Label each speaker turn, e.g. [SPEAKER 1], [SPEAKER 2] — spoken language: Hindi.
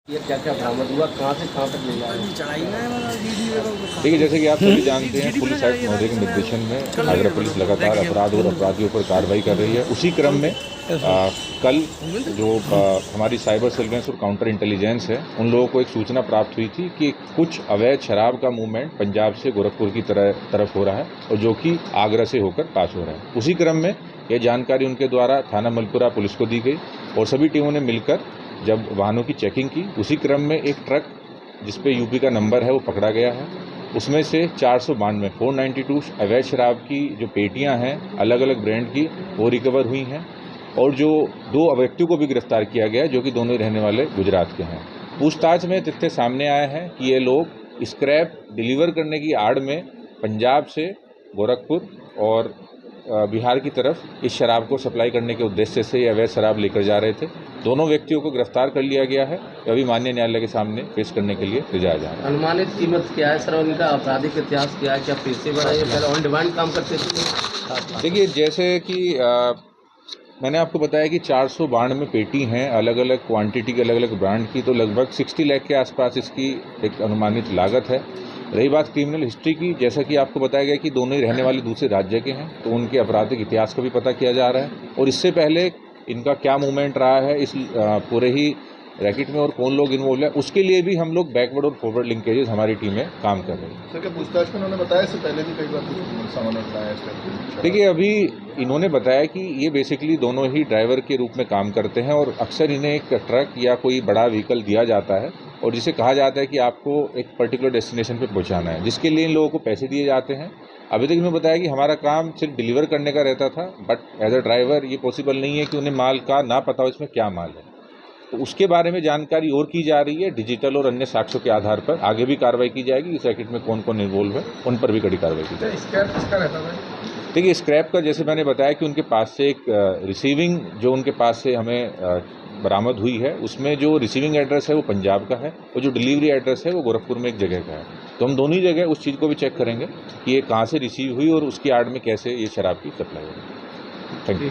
[SPEAKER 1] ये क्या क्या बरामद हुआ, कहाँ से कहाँ तक ले जा रहे हैं?
[SPEAKER 2] देखिए, जैसे कि आप सभी जानते हैं, पुलिस आयुक्त महोदय के निर्देशन में आगरा पुलिस लगातार अपराध और अपराधियों पर कार्रवाई कर रही है। उसी क्रम में कल जो हमारी साइबर सर्विलेंस और काउंटर इंटेलिजेंस है, उन लोगों को एक सूचना प्राप्त हुई थी कि कुछ अवैध शराब का मूवमेंट पंजाब से गोरखपुर की तरफ हो रहा है और जो कि आगरा से होकर पास हो रहा है। उसी क्रम में यह जानकारी उनके द्वारा थाना मलपुरा पुलिस को दी गई और सभी टीमों ने मिलकर जब वाहनों की चेकिंग की, उसी क्रम में एक ट्रक जिसपे यूपी का नंबर है वो पकड़ा गया है। उसमें से 492 अवैध शराब की जो पेटियां हैं अलग अलग ब्रांड की वो रिकवर हुई हैं और जो 2 व्यक्तियों को भी गिरफ्तार किया गया है जो कि दोनों ही रहने वाले गुजरात के हैं। पूछताछ में तथ्य सामने आए हैं कि ये लोग स्क्रैप डिलीवर करने की आड़ में पंजाब से गोरखपुर और बिहार की तरफ इस शराब को सप्लाई करने के उद्देश्य से ये अवैध शराब लेकर जा रहे थे। दोनों व्यक्तियों को गिरफ्तार कर लिया गया है, अभी माननीय न्यायालय के सामने पेश करने के लिए ले जाया जा रहा है।
[SPEAKER 1] अनुमानित कीमत क्या है सर, और इनका आपराधिक इतिहास क्या है? क्या पेशेवर है या पहले ऑन डिमांड काम करते थे?
[SPEAKER 2] देखिए, जैसे कि मैंने आपको बताया कि 492 पेटी हैं अलग अलग क्वांटिटी के, अलग अलग ब्रांड की, तो लगभग 60 लाख के आसपास इसकी एक अनुमानित लागत है। रही बात क्रिमिनल हिस्ट्री की, जैसा कि आपको बताया गया कि दोनों ही रहने वाले दूसरे राज्य के हैं, तो उनके आपराधिक इतिहास का भी पता किया जा रहा है और इससे पहले इनका क्या मूवमेंट रहा है इस पूरे ही रैकेट में और कौन लोग इन्वॉल्व है, उसके लिए भी हम लोग बैकवर्ड और फॉरवर्ड लिंकेजेस हमारी टीमें काम कर रही हैं।
[SPEAKER 3] सर, क्या पूछताछ में उन्होंने बताया इससे पहले भी कई बार कुछ सामान बताया है?
[SPEAKER 2] देखिए, अभी इन्होंने बताया कि ये बेसिकली दोनों ही ड्राइवर के रूप में काम करते हैं और अक्सर इन्हें एक ट्रक या कोई बड़ा व्हीकल दिया जाता है और जिसे कहा जाता है कि आपको एक पर्टिकुलर डेस्टिनेशन पे पहुंचाना है, जिसके लिए इन लोगों को पैसे दिए जाते हैं। अभी तक इन्होंने बताया कि हमारा काम सिर्फ डिलीवर करने का रहता था, बट एज अ ड्राइवर ये पॉसिबल नहीं है कि उन्हें माल का ना पता हो इसमें क्या माल है, तो उसके बारे में जानकारी और की जा रही है। डिजिटल और अन्य साक्ष्यों के आधार पर आगे भी कार्रवाई की जाएगी। इस रैकेट में कौन कौन इन्वॉल्व है उन पर भी कड़ी कार्रवाई की जाएगी।
[SPEAKER 3] स्क्रैप किसका रहता था?
[SPEAKER 2] देखिए, स्क्रैप का जैसे मैंने बताया कि उनके पास से एक रिसीविंग जो उनके पास से हमें बरामद हुई है, उसमें जो रिसीविंग एड्रेस है वो पंजाब का है और जो डिलीवरी एड्रेस है वो गोरखपुर में एक जगह का है। तो हम दोनों ही जगह उस चीज़ को भी चेक करेंगे कि ये कहाँ से रिसीव हुई और उसकी आड़ में कैसे ये शराब की सप्लाई होगी। Thank you.